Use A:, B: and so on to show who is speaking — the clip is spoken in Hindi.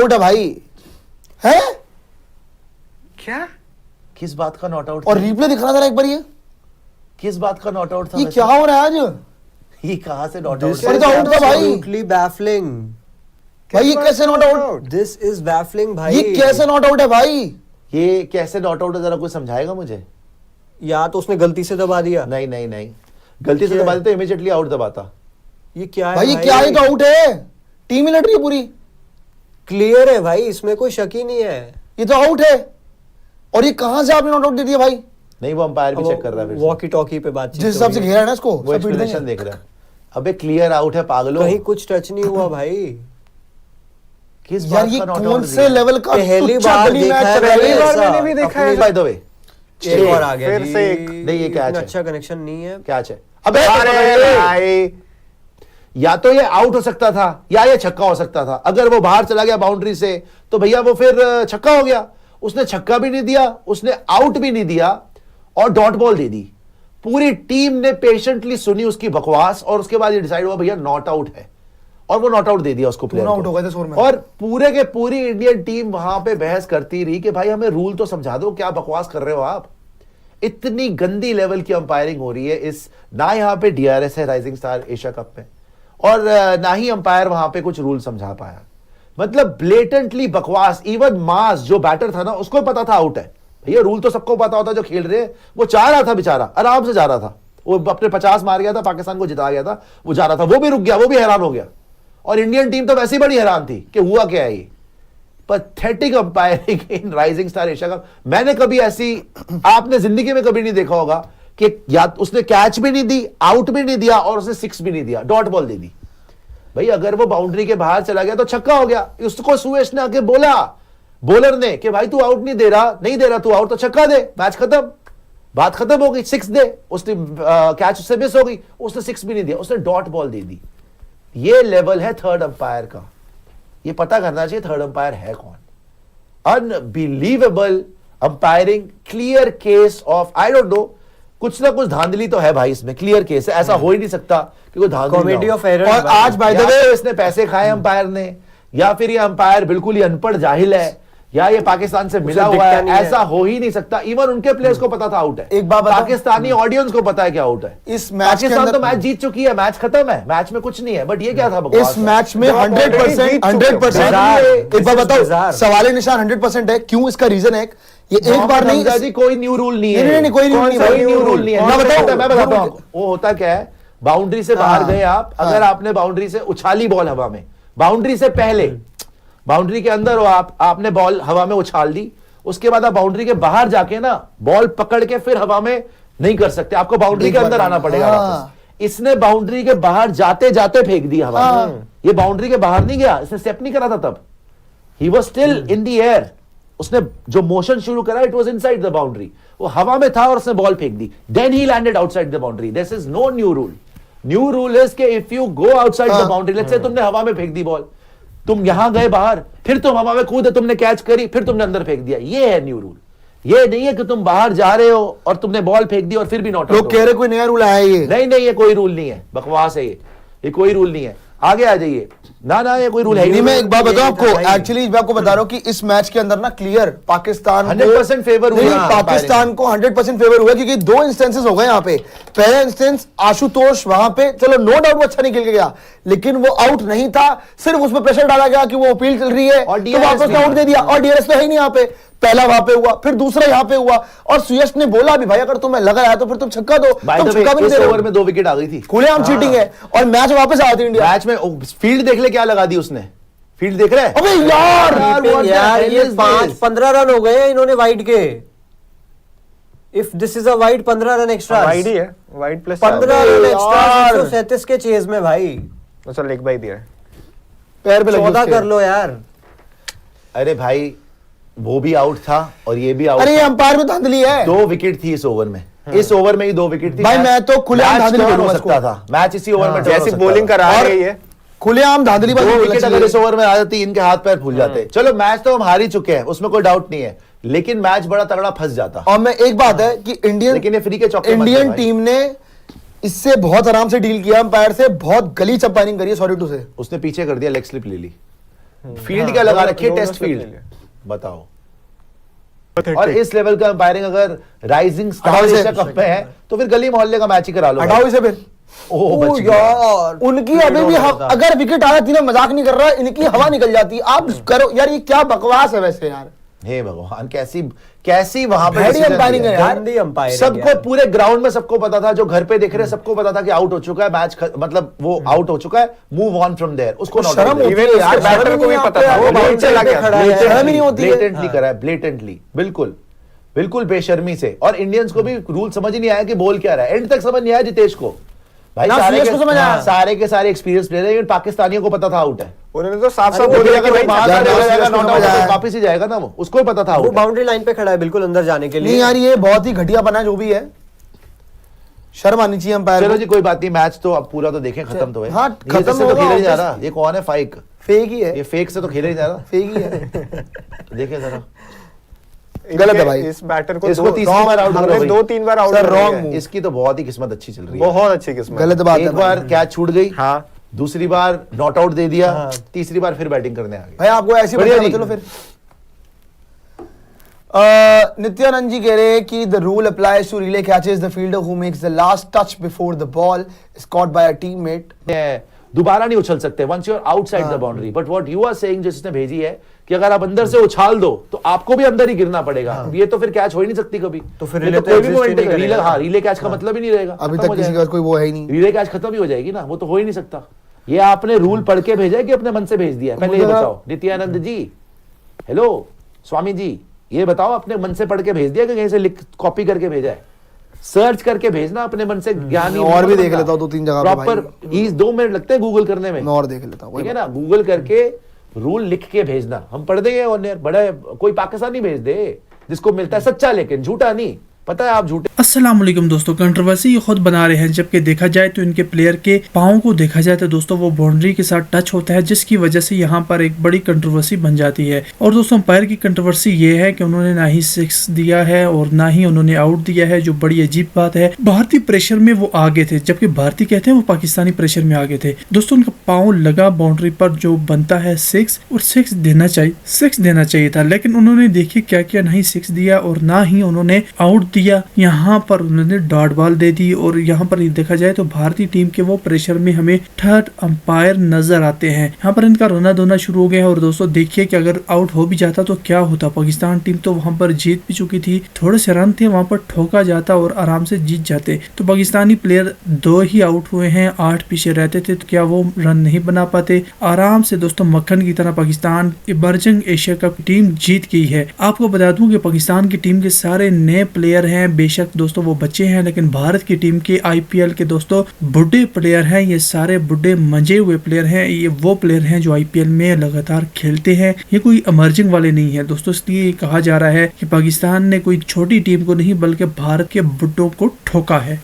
A: आउट है भाई, है
B: क्या?
C: किस बात का नॉट आउट?
A: और रिप्ले दिखा जरा एक बार, ये
C: किस बात का नॉट आउट था?
A: ये क्या हो रहा है आज?
C: ये कहाँ से नॉट आउट?
A: is out था भाई।
D: absolutely baffling.
A: भाई ये कैसे not out?
D: This is baffling भाई.
A: ये कैसे नॉट आउट है भाई?
C: ये कैसे नॉट आउट है, जरा कोई समझाएगा मुझे?
D: या तो उसने गलती से दबा दिया.
C: नहीं नहीं नहीं, गलती से दबा देते इमीडिएटली आउट दबाता।
D: ये क्या है
A: भाई ये क्या है? तो आउट है, टीम ही लड़ रही है पूरी,
D: क्लियर है भाई, इसमें कोई शक ही नहीं है.
A: ये तो आउट है। और ये कहां से आपने नॉट आउट दे दिया भाई?
C: नहीं, वो अंपायर भी चेक कर रहा है फिर से।
D: वॉकी टॉकी पे बातचीत
A: जिस हिसाब से घेरा है ना इसको,
C: वो
A: सब पीट
C: एक्सप्लेनेशन
A: देंगे।
C: देख रहा है। अबे क्लियर आउट है पागलों।
D: कहीं कुछ टच नहीं हुआ भाई.
C: किस
A: यार
C: बात
A: ये
C: का नॉट
A: कौन
C: आउट?
A: से लेवल का
D: पहली
A: तुच्चा
D: बार
A: गली
D: देखा
A: मैच
D: है
A: चल रहा
D: मैंने
A: है?
B: बार
D: ऐसा.
B: मैंने भी देखा है।
C: बाय द वे,
D: एक और आ गया
B: फिर
D: जी.
B: से एक.
C: नहीं, ये कैच
D: इतना
C: है।
D: अच्छा कनेक्शन नहीं है.
C: क्या है? अबे
B: अरे भाई,
C: या तो ये आउट हो सकता था या ये छक्का हो सकता था। अगर वो बाहर चला गया बाउंड्री से तो भैया वो फिर छक्का हो गया। उसने छक्का भी नहीं दिया, उसने आउट भी नहीं दिया और डॉट बॉल दे दी। पूरी टीम ने पेशेंटली सुनी उसकी बकवास और उसके बाद ये डिसाइड हुआ भैया नॉट आउट है, और वो नॉट आउट दे दिया उसको प्लेयर
A: आउट हो गए थे स्कोर में।
C: और पूरे के पूरी इंडियन टीम वहां पे बहस करती रही कि भाई हमें रूल तो समझा दो, क्या बकवास कर रहे हो आप। इतनी गंदी लेवल की अंपायरिंग हो रही है इस, ना यहाँ पे डीआरएस है राइजिंग स्टार एशिया कप में, और ना ही अंपायर वहां पे कुछ रूल समझा पाया। मतलब ब्लेटेंटली बकवास। इवन मास जो बैटर था ना, उसको पता था आउट है। भैया रूल तो सबको पता होता है जो खेल रहे हैं। वो चाह रहा था बेचारा, आराम से जा रहा था, वो अपने 50 मार गया था, पाकिस्तान को जिता गया था, वो जा रहा था, वो भी रुक गया, वो भी हैरान हो गया। और इंडियन टीम तो वैसे ही बड़ी हैरान थी कि हुआ क्या है ये। पैथेटिक अंपायरिंग इन राइजिंग स्टार एशिया कप। मैंने कभी ऐसी, आपने जिंदगी में कभी नहीं देखा होगा कि या उसने कैच भी नहीं दी, आउट भी नहीं दिया और उसने सिक्स भी नहीं दिया, डॉट बॉल दे दी। भाई अगर वो बाउंड्री के बाहर चला गया तो छक्का हो गया। उसको सुयश ने आके बोला, बॉलर ने, कि भाई तू आउट नहीं दे रहा तू आउट, तो छक्का दे, मैच खत्म, बात खत्म हो गई, सिक्स दे। उसने कैच उससे मिस हो गई, उसने सिक्स भी नहीं दिया, उसने डॉट बॉल दे दी। ये लेवल है थर्ड अंपायर का। ये पता करना चाहिए थर्ड अंपायर है कौन। Unbelievable umpiring, clear case of, I don't know, कुछ ना कुछ धांधली तो है भाई इसमें, क्लियर केस है, ऐसा हो ही नहीं सकता कि कोई धांधली ना
D: कॉमेडी
C: हो।
D: Of error.
A: और आज बाय द
C: या
A: वे
C: तो इसने पैसे खाए अंपायर ने, या फिर ये अंपायर बिल्कुल ही अनपढ़ जाहिल है, या ये पाकिस्तान से मिला हुआ
D: दिखता
C: है।
D: नहीं है।
C: ऐसा हो ही नहीं सकता। इवन उनके प्लेयर्स को पता था आउट है।
A: एक बात बताओ,
C: पाकिस्तानी ऑडियंस को पता है क्या आउट है।
A: इस मैच के
C: पाकिस्तान
A: अंदर
C: तो मैच जीत चुकी है, मैच खत्म है, मैच में कुछ नहीं है। बट ये क्या था बकवास
A: इस मैच में
B: आप already
A: 100%
B: जीत चुके हो।
A: 100% एक बार बताओ,
D: बिजार।
A: सवाल निशान 100% है। क्यों? इसका रीजन है ये एक बार नहीं,
C: हमजा जी, कोई न्यू रूल नहीं है।
A: नहीं, कोई न्यू नहीं,
C: कोई
A: भाई।
C: न्यू रूल नहीं है।
A: मैं बताऊं,
C: मैं बताता हूं आपको। वो होता क्या है, बाउंड्री से बाहर
A: हाँ,
C: गए आप, अगर आपने बाउंड्री से उछाली बॉल हवा में, बाउंड्री से पहले, बाउंड्री के अंदर हो आप, आपने बॉल हवा में उछाल दी, उसके बाद आप बाउंड्री के बाहर जाके ना बॉल पकड़ के फिर हवा में नहीं कर सकते, आपको बाउंड्री के अंदर आना पड़ेगा वापस। इसने बाउंड्री के बाहर जाते जाते फेंक दी हवा में। ये बाउंड्री के बाहर नहीं गया, इसने स्टेप नहीं करा था तब, he was still in the air. उसने जो मोशन शुरू करा, it was inside the boundary, वो हवा में था और उसने बॉल फेंक दी, then he landed outside the boundary. This is no new rule. New rule is कि if you go outside the boundary, let's say तुमने हवा में फेंक दी बॉल, तुम यहां गए बाहर, फिर तुम हवा में कूदे, तुमने कैच करी, फिर तुमने अंदर फेंक दिया, ये है न्यू रूल। ये नहीं है कि तुम बाहर जा रहे हो और तुमने बॉल फेंक दी और फिर भी नॉट आउट।
A: लोग कह रहे कोई नया रूल आया है ये।
C: नहीं नहीं, ये कोई रूल नहीं है, बकवास है ये कोई रूल नहीं है। आगे आ जाइए। ना ये कोई रूल है ही
A: नहीं,
C: नहीं।
A: मैं एक बात बताऊं आपको,
D: भाई।
A: एक्चुअली मैं आपको बता रहा हूं कि इस मैच के अंदर ना क्लियर पाकिस्तान
C: 100% फेवर हुआ।
A: नहीं, पाकिस्तान को 100% फेवर हुआ, क्योंकि दो इंस्टेंसेस हो गए यहाँ पे। पहला इंस्टेंस आशुतोष, वहां पे चलो नो डाउट वो अच्छा नहीं खेल के गया, लेकिन वो आउट नहीं था, सिर्फ उसमें प्रेशर डाला गया कि वो अपील चल रही है
C: और
A: तो वापस
C: DRS
A: आउट दे दिया, और डीआरएस तो है ही नहीं यहाँ पे। पहला वहां पे हुआ, फिर दूसरा यहाँ पे हुआ, और सुयश ने बोला भी भाई अगर तुम्हें लग रहा है तो फिर तुम छक्का दो,
C: By
A: तुम
C: the way,
A: छक्का भी नहीं
C: इस
A: दे रहे
C: ओवर
A: हो।
C: में 2 विकेट आ गई थी।
A: खुलेआम चीटिंग है, और मैच वापस आती इंडिया।
C: मैच में फील्ड देख ले क्या लगा दी उसने, फील्ड देख रहे हैं?
A: अबे यार,
C: what the
D: यार
C: hell
D: ये
C: is
D: 15 रन हो गए इन्होंने वाइड के. If this is a wide 15 run extra.
B: Wide ही है, वाइड प्लस
D: 15 रन एक्स्ट्रा
A: यार।
D: 137 के चेज में भाई.
B: अच्छा लेग बाई दिया है।
A: पैर पे लगी
D: 14
A: उसके।
D: कर लो यार.
C: अरे भाई वो भी आउट था और ये भी आउट
A: अरे ये
C: था।
A: अंपायर में धांधली है
C: 2 विकेट थी इस ओवर में, इस ओवर में ही 2 विकेट थी।
A: भाई, मैं तो खुलेआम
C: मैच
A: धांधली
C: turn हो
A: बोलूंगा
C: सकता
A: इसको।
C: था, मैच इसी ओवर में turn हो
B: जैसी
C: सकता
B: बॉलिंग
C: था।
B: करा
A: और
B: रही है,
A: खुलेआम धांधली
C: 2 विकेट अगर इस ओवर में आ जाती, इनके हाथ पैर फूल जाते। चलो मैच तो हम हार ही चुके हैं, उसमें कोई डाउट नहीं है, लेकिन मैच बड़ा तगड़ा फंस जाता।
A: और मैं एक बात है कि
C: लेकिन ये फ्री के चौके मत दे
A: इंडियन
C: भाई।
A: टीम ने इससे बहुत आराम से डील किया, अंपायर से बहुत गलीच अंपायरिंग करी है, सॉरी टू से।
C: उसने पीछे कर दिया, लेग स्लिप ले ली। फील्ड क्या लगा रखी है,
B: दोनों
C: टेस्ट
B: से
C: फील्ड,
B: ले लिया।
C: बताओ।
B: Pathetic.
C: और इस लेवल का अंपायरिंग अगर राइजिंग स्टार
A: हटाओ इसे।
C: एशिया कप में है तो फिर गली मोहल्ले का मैच ही करा लो।
A: हटाओ इसे फिर।
C: ओह,
A: ओ
C: बच गया।
A: यार, उनकी अभी भी अगर विकेट आ जाती ना, मजाक नहीं कर रहा, इनकी हवा निकल जाती। आप करो यार, ये क्या बकवास है वैसे यार।
C: हे भगवान, कैसी वहां पे
A: Bad
C: decision
A: umpiring
C: लिया।
A: है यार।
D: गंदी अंपायरिंग
C: सबको
D: यार।
C: पूरे ग्राउंड में सबको पता था, जो घर पे देख रहे हैं सबको पता था कि आउट हो चुका है मैच, मतलब वो आउट हो चुका है, मूव ऑन फ्रॉम देयर। उसको not
A: शर्म
C: out
A: होती
C: दे।
A: है यार,
B: बैटर
A: शर्म
B: को भी
A: नहीं
B: पता
A: आपको
B: था,
A: यार,
B: वो
A: वो
B: बाउंड्री
A: बाउंड्री
B: पे
A: पे
B: खड़ा
A: है, शर्म ही नहीं होती है।
C: ब्लेटेंटली करा है, ब्लेटेंटली, बिल्कुल बेशर्मी से। और इंडियंस को भी रूल समझ ही नहीं आया कि बोल क्या रहा है, एंड तक समझ नहीं आया जितेश को। भाई
A: ना
C: सारे
A: सुरेश को समझ आया।
C: सारे के सारे एक्सपीरियंस प्लेयर हैं, पाकिस्तानियों को पता था आउट है।
B: उन्होंने तो साफ
C: अरे
B: साफ
C: वो
B: बोल दिया
C: अगर
B: कि भाई
C: वहां
A: जाना
C: से
A: है,
C: जाएगा,
A: उसको
C: not out
A: समझ आया।
C: तो वापस ही जाएगा ना, वो उसको ही पता था
D: वो
C: आउट है।
D: बाउंड्री लाइन पे खड़ा है बिल्कुल अंदर जाने के
A: नहीं
D: लिए।
A: यार, ये बहुत ही घटिया बना जो भी है, शर्म आनी चाहिए अंपायर
C: चलो
A: को।
C: जी, कोई बात नहीं, मैच तो अब पूरा तो देखें, खत्म तो है।
A: हाँ,
C: ये
A: खत्म
C: जिससे तो
A: होगा,
C: खेला नहीं जा
A: obviously।
C: रहा। ये कौन है? फाइक।
A: फेक ही है,
C: ये फेक से तो खेला नहीं जा रहा।
A: फेक ही है।
C: देखे जरा,
A: गलत है भाई।
B: इस बैटर को
C: इसको तीसरी बार आउट करो भाई।
B: 2-3 बार आउट
A: Sir,
B: कर
A: wrong
B: दिया है।
A: move।
C: इसकी तो बहुत ही किस्मत अच्छी चल रही है।
B: बहुत अच्छी किस्मत।
A: गलत बात है
C: एक बार कैच छूट गई,
B: हाँ,
C: दूसरी बार नॉट आउट दे दिया,
D: हाँ।
C: तीसरी बार फिर बैटिंग करने आ गए।
A: भाई आपको ऐसी
C: बढ़िया
A: बढ़िया
C: जी।
A: चलो फिर। नित्यानंद जी कह रहे हैं कि the rule applies to relay catches the fielder who makes the last touch before the ball is caught by a teammate.
C: दोबारा नहीं उछल सकते once you are outside the boundary. But what you are saying, जिसने भेजी है कि अगर आप अंदर से उछाल दो तो आपको भी अंदर ही गिरना पड़ेगा। ये तो फिर कैच हो ही नहीं सकती कभी।
D: तो फिर
C: ये
D: रिले तो
C: कोई भी
D: exist ही
C: मोमेंट
D: नहीं करेगा।
C: रिले, हाँ, रिले कैच का मतलब ही नहीं रहेगा।
A: अभी
C: खत्म
A: तक
C: हो
A: किसी के
C: जाएगा।
A: पास कोई वो है ही नहीं।
C: रिले कैच खत्म ही हो जाएगी ना, वो तो हो ही नहीं सकता। ये आपने रूल पढ़ के भेजा है कि अपने मन से भेज दिया है? पहले ये
A: मुझे ना-
C: बताओ नित्यानंद जी, हेलो स्वामी जी, ये बताओ अपने मन से पढ़ के भेज दिया कि कहीं से लिख कॉपी करके भेजा है? सर्च करके भेजना अपने मन से, ज्ञानी
A: और भी देख लेता हूँ 2-3 जगह पे भाई।
C: प्रॉपर 2 मिनट लगते हैं गूगल करने में।
A: मैं और देख लेता हूँ।
C: ठीक है ना, गूगल करके रूल लिख के भेजना, हम पढ़ देंगे। और बड़ा कोई पाकिस्तानी भेज दे जिसको मिलता है सच्चा, लेकिन झूठा नहीं। पता है आप झूठे।
E: अस्सलाम वालेकुम दोस्तों, कंट्रोवर्सी ये खुद बना रहे हैं, जबकि देखा जाए तो इनके प्लेयर के पाँव को देखा जाए तो दोस्तों वो बाउंड्री के साथ टच होता है, जिसकी वजह से यहाँ पर एक बड़ी कंट्रोवर्सी बन जाती है। और दोस्तों अंपायर की कंट्रोवर्सी ये है कि उन्होंने ना ही 6 दिया है और ना ही उन्होंने आउट दिया है, जो बड़ी अजीब बात है। भारतीय प्रेशर में वो आगे थे, जबकि भारतीय कहते हैं वो पाकिस्तानी प्रेशर में आगे थे। दोस्तों उनका पाँव लगा बाउंड्री पर, जो बनता है 6, और 6 देना चाहिए था, लेकिन उन्होंने देखिए क्या किया, ना ही 6 दिया और ना ही उन्होंने आउट दिया। यहाँ पर उन्होंने डॉट बॉल दे दी। और यहाँ पर देखा जाए तो भारतीय टीम के वो प्रेशर में हमें थर्ड अंपायर नजर आते हैं। यहाँ पर इनका रोना धोना शुरू हो गया। और दोस्तों देखिए कि अगर आउट हो भी जाता तो क्या होता, पाकिस्तान टीम तो वहां पर जीत भी चुकी थी, थोड़े से रन थे, वहां पर ठोका जाता और आराम से जीत जाते। तो पाकिस्तानी प्लेयर 2 ही आउट हुए हैं, 8 पीछे रहते थे, तो क्या वो रन नहीं बना पाते? आराम से दोस्तों मक्खन की तरह Pakistan emerging Asia cup team जीत गई है। आपको बता दूं कि पाकिस्तान की टीम के सारे नए प्लेयर हैं, बेशक दोस्तों वो बच्चे हैं, लेकिन भारत की टीम के आईपीएल के दोस्तों बुढ़े प्लेयर हैं। ये सारे बुढ़े मंजे हुए प्लेयर हैं। ये वो प्लेयर हैं जो आईपीएल में लगातार खेलते हैं, ये कोई इमर्जिंग वाले नहीं है दोस्तों। इसलिए कहा जा रहा है कि पाकिस्तान ने कोई छोटी टीम को नहीं बल्कि भारत के बुढ़ों को ठोका है।